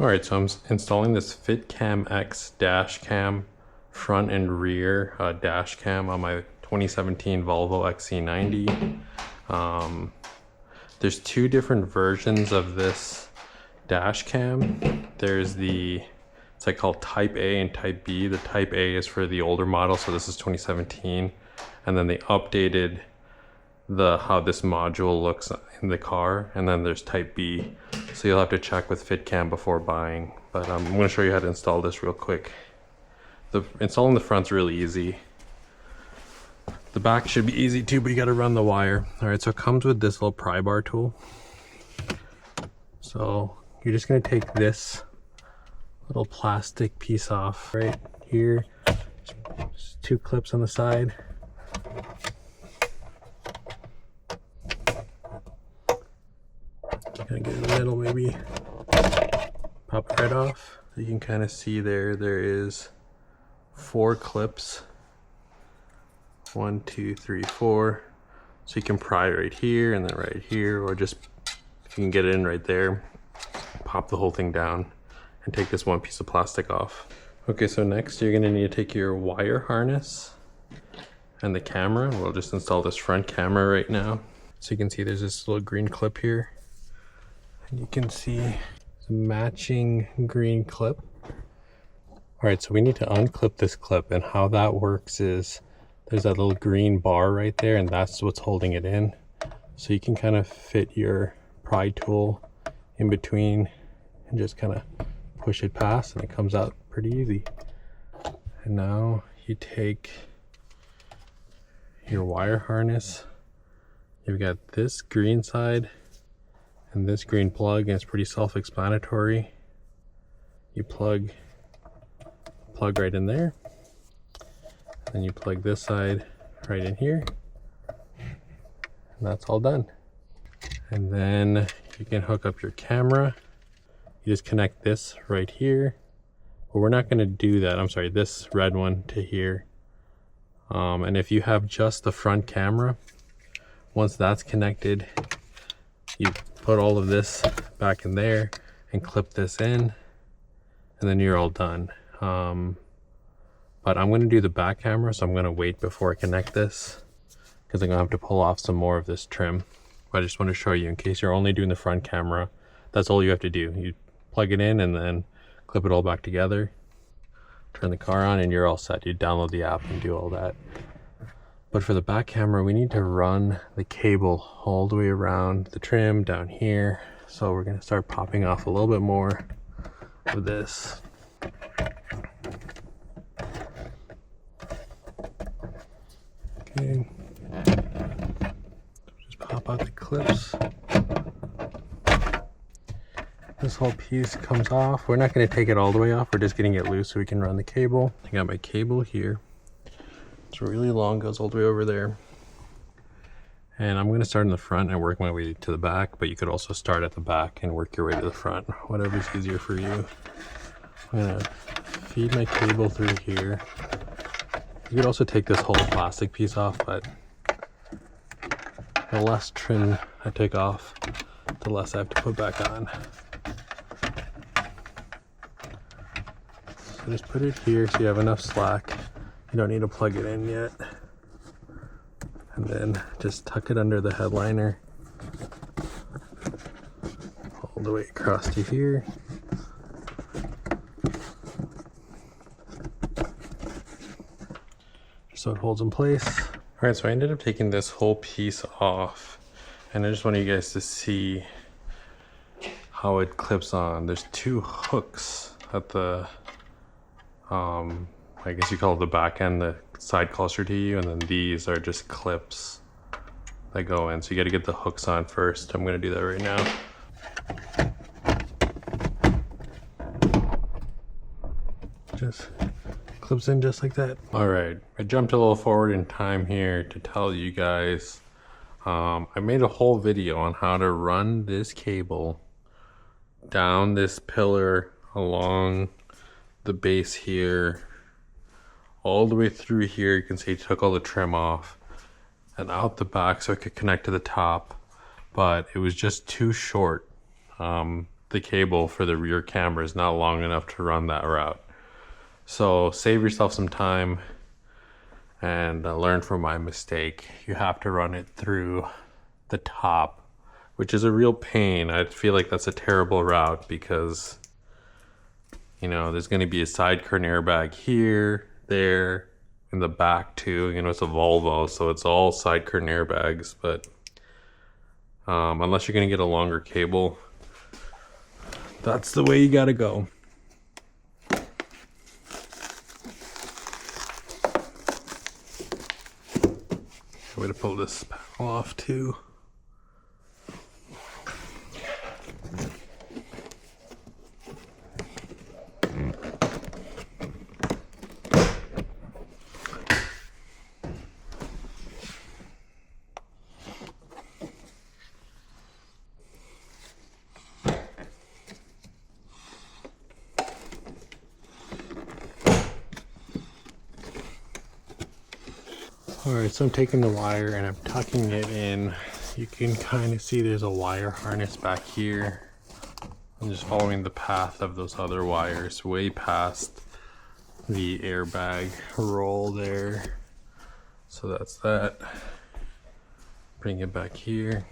Alright, so I'm installing this FITCAMX dash cam front and rear dash cam on my 2017 Volvo XC90. There's two different versions of this dash cam. There's it's like called Type A and Type B. The Type A is for the older model, so this is 2017. And then they updated how this module looks in the car, and then there's Type B, so you'll have to check with FitCam before buying. But I'm going to show you how to install this real quick. Installing the front's really easy. The back should be easy too, but you got to run the wire. All right, so it comes with this little pry-bar tool. So you're just going to take this little plastic piece off right here. Just two clips on the side. Kind of get in the middle, maybe pop it right off. You can kind of see there is 4 clips. 1, 2, 3, 4. So you can pry right here and then right here, or just if you can get it in right there, pop the whole thing down and take this one piece of plastic off. Okay, so next you're gonna need to take your wire harness and the camera. We'll just install this front camera right now. So you can see there's this little green clip here. And you can see the matching green clip. All right, so we need to unclip this clip, and how that works is there's that little green bar right there, and that's what's holding it in. So you can kind of fit your pry tool in between and just kind of push it past, and it comes out pretty easy. And now you take your wire harness. You've got this green side and this green plug, and it's pretty self-explanatory. You plug right in there, and then you plug this side right in here, and that's all done. And then you can hook up your camera. You just connect this right here, but we're not going to do that. I'm sorry, this red one to here. And if you have just the front camera, once that's connected, you put all of this back in there and clip this in, and then you're all done. But I'm going to do the back camera, so I'm going to wait before I connect this because I'm going to have to pull off some more of this trim. But I just want to show you, in case you're only doing the front camera, that's all you have to do. You plug it in and then clip it all back together, turn the car on, and you're all set. You download the app and do all that. But for the back camera, we need to run the cable all the way around the trim down here. So we're going to start popping off a little bit more of this. Okay. Just pop out the clips. This whole piece comes off. We're not going to take it all the way off. We're just getting it loose so we can run the cable. I got my cable here. It's really long, goes all the way over there. And I'm going to start in the front and work my way to the back, but you could also start at the back and work your way to the front, whatever's easier for you. I'm going to feed my cable through here. You could also take this whole plastic piece off, but the less trim I take off, the less I have to put back on. So just put it here so you have enough slack. You don't need to plug it in yet. And then just tuck it under the headliner all the way across to here. Just so it holds in place. All right, so I ended up taking this whole piece off, and I just want you guys to see how it clips on. There's 2 hooks at the I guess you call it the back end, the side closer to you, and then these are just clips that go in. So you got to get the hooks on first. I'm going to do that right now. Just clips in just like that. All right, I jumped a little forward in time here to tell you guys, I made a whole video on how to run this cable down this pillar along the base here, all the way through here. You can see I took all the trim off and out the back so it could connect to the top, but it was just too short. the cable for the rear camera is not long enough to run that route. So save yourself some time and learn from my mistake. You have to run it through the top, which is a real pain. I feel like that's a terrible route because, you know, there's going to be a side curtain airbag here, there, in the back too. You know, it's a Volvo, so it's all side curtain airbags, but unless you're going to get a longer cable, that's the way you got to go. Way to pull this panel off too. Alright, so I'm taking the wire and I'm tucking it in. You can kind of see there's a wire harness back here. I'm just following the path of those other wires way past the airbag roll there. So that's that. Bring it back here.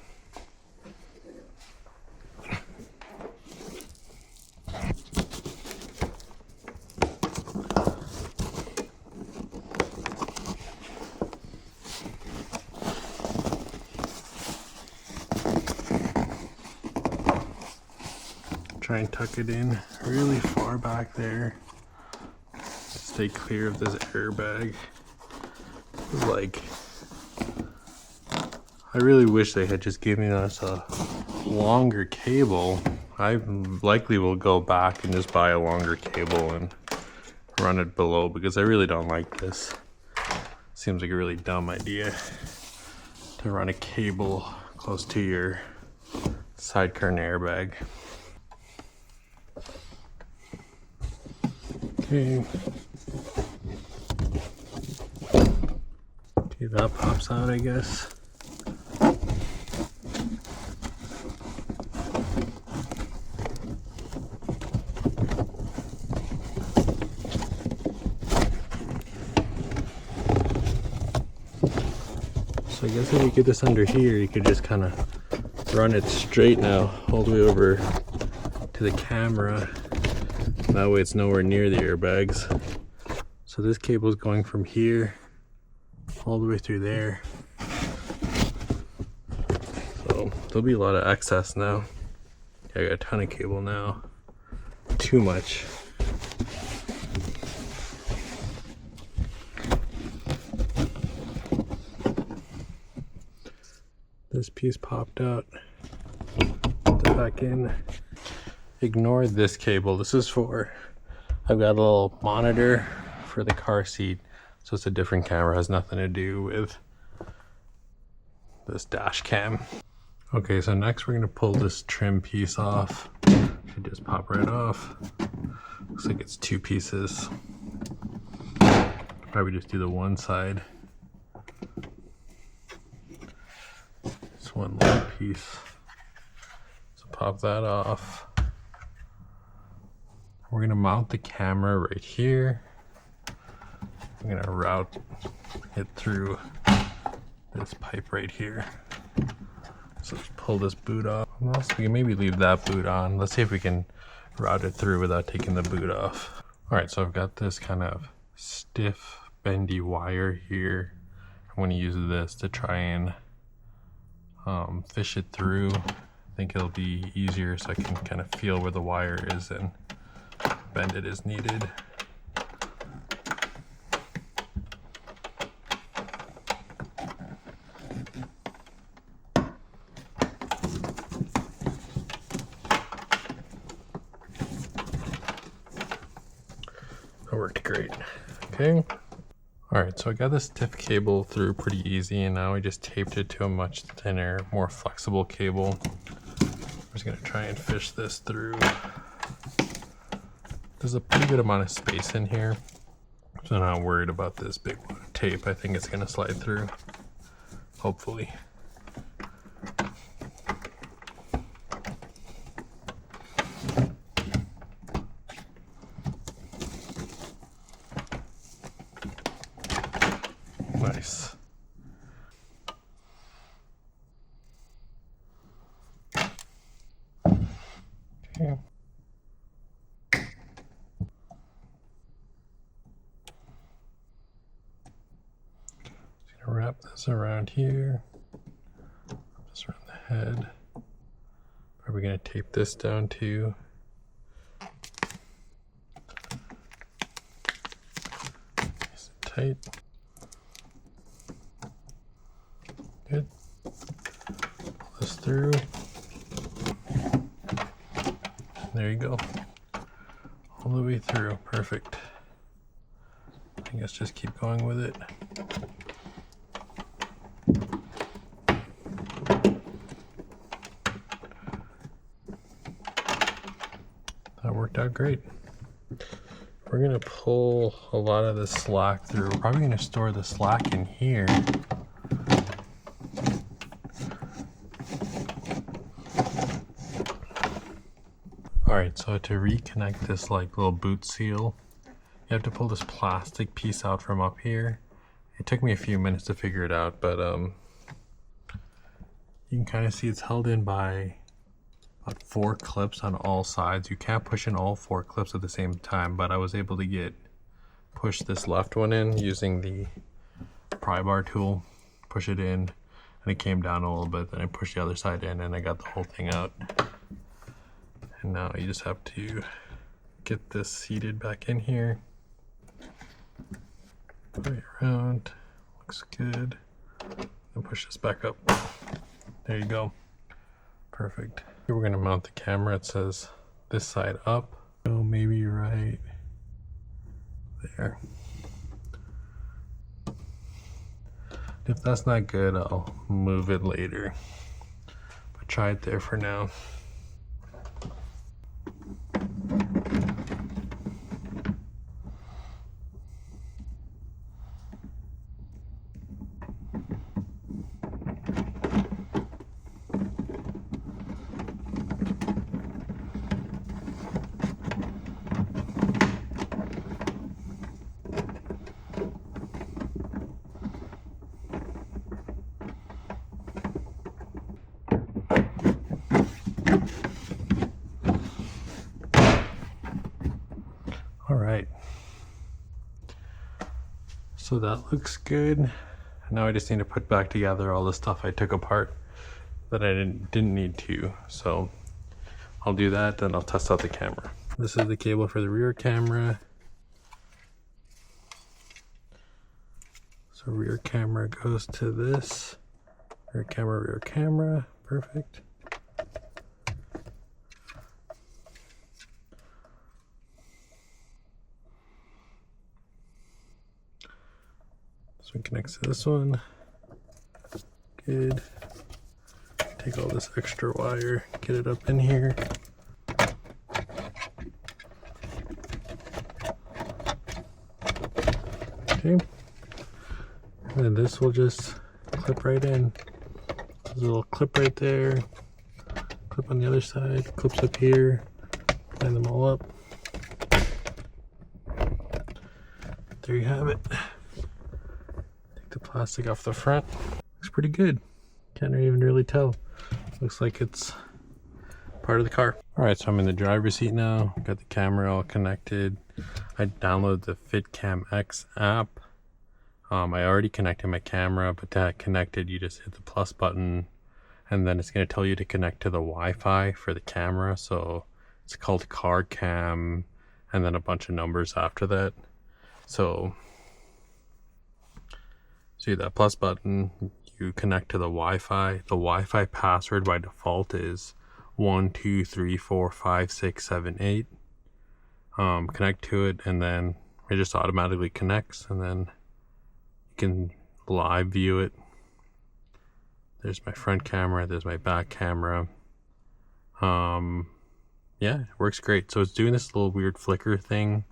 Try and tuck it in really far back there. Stay clear of this airbag. Like, I really wish they had just given us a longer cable. I likely will go back and just buy a longer cable and run it below because I really don't like this. Seems like a really dumb idea to run a cable close to your side curtain airbag. Okay. Okay, that pops out, I guess. So I guess if you get this under here, you could just kind of run it straight now, all the way over to the camera. That way it's nowhere near the airbags. So this cable is going from here all the way through there. So there'll be a lot of excess now. I got a ton of cable now. Too much. This piece popped out. Put it back in. Ignore this cable. This is for, I've got a little monitor for the car seat, so it's a different camera, has nothing to do with this dash cam. Okay, so next we're gonna pull this trim piece off. Should just pop right off. Looks like it's two pieces. Probably just do the one side. It's one long piece. So pop that off. We're gonna mount the camera right here. I'm gonna route it through this pipe right here. So let's pull this boot off. Well, so we can maybe leave that boot on. Let's see if we can route it through without taking the boot off. All right, so I've got this kind of stiff, bendy wire here. I'm gonna use this to try and fish it through. I think it'll be easier so I can kind of feel where the wire is and bend it as needed. That worked great. Okay. Alright, so I got this stiff cable through pretty easy, and now I just taped it to a much thinner, more flexible cable. I'm just going to try and fish this through. There's a pretty good amount of space in here, so I'm not worried about this big tape. I think it's going to slide through, hopefully. Nice. Okay. Just gonna wrap this around here. Just around the head. Are we gonna tape this down too? Nice and tight. Good. Pull this through. There you go. All the way through. Perfect. I guess just keep going with it. That worked out great. We're gonna pull a lot of the slack through. We're probably gonna store the slack in here. Alright, so to reconnect this like little boot seal, you have to pull this plastic piece out from up here. It took me a few minutes to figure it out, but you can kind of see it's held in by about 4 clips on all sides. You can't push in all 4 clips at the same time, but I was able to push this left one in using the pry-bar tool, push it in, and it came down a little bit. Then I pushed the other side in and I got the whole thing out. And now you just have to get this seated back in here. Put it around, looks good. And push this back up. There you go. Perfect. Here we're gonna mount the camera. It says this side up. So maybe right there. If that's not good, I'll move it later. But try it there for now. Alright, so that looks good. Now I just need to put back together all the stuff I took apart that I didn't need to. So I'll do that, then I'll test out the camera. This is the cable for the rear camera. So rear camera goes to this. Rear camera, perfect. This one connects to this one. Good. Take all this extra wire, get it up in here. Okay. And then this will just clip right in. There's a little clip right there. Clip on the other side, clips up here. Line them all up. There you have it. The plastic off the front. Looks pretty good. Can't even really tell. Looks like it's part of the car. Alright, so I'm in the driver's seat now. Got the camera all connected. I downloaded the FITCAMX app. I already connected my camera, but to connect it, you just hit the plus button and then it's going to tell you to connect to the Wi-Fi for the camera. So it's called car cam and then a bunch of numbers after that. So see that plus button, you connect to the Wi-Fi. The Wi-Fi password by default is 12345678. Connect to it and then it just automatically connects and then you can live view it. There's my front camera, there's my back camera. Yeah, it works great. So it's doing this little weird flicker thing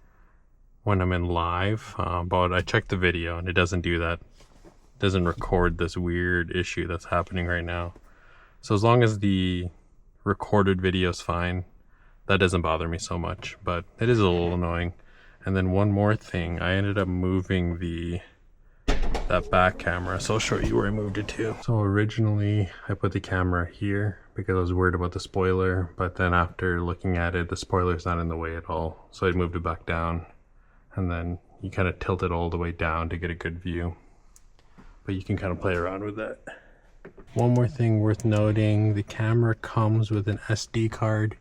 when I'm in live, but I checked the video and it doesn't do that. It doesn't record this weird issue that's happening right now. So as long as the recorded video is fine, that doesn't bother me so much, but it is a little annoying. And then one more thing, I ended up moving the that back camera, so I'll show you where I moved it to. So originally I put the camera here because I was worried about the spoiler, but then after looking at it, the spoiler's not in the way at all, so I moved it back down, and then you kind of tilt it all the way down to get a good view, but you can kind of play around with that. One more thing worth noting, the camera comes with an SD card,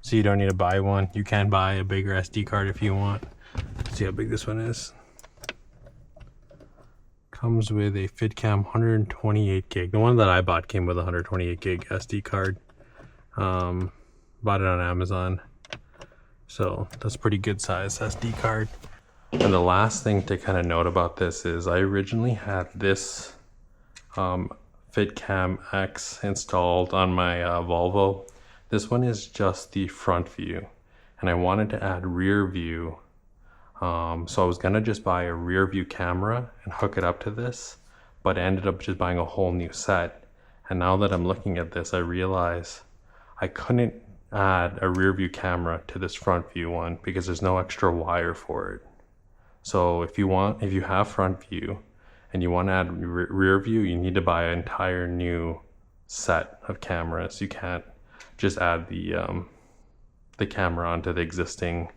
so you don't need to buy one. You can buy a bigger SD card if you want. Let's see how big this one is. Comes with a FITCAM 128 gig. The one that I bought came with a 128 gig SD card. Bought it on Amazon. So that's pretty good size SD card. And the last thing to kind of note about this is I originally had this FITCAMX installed on my Volvo. This one is just the front view, and I wanted to add rear view. So I was gonna just buy a rear view camera and hook it up to this, but I ended up just buying a whole new set. And now that I'm looking at this, I realize I couldn't add a rear view camera to this front view one because there's no extra wire for it. So if you have front view and you want to add rear view, you need to buy an entire new set of cameras. You can't just add the camera onto the existing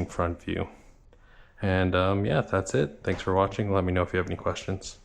front view. And yeah, that's it. Thanks for watching. Let me know if you have any questions.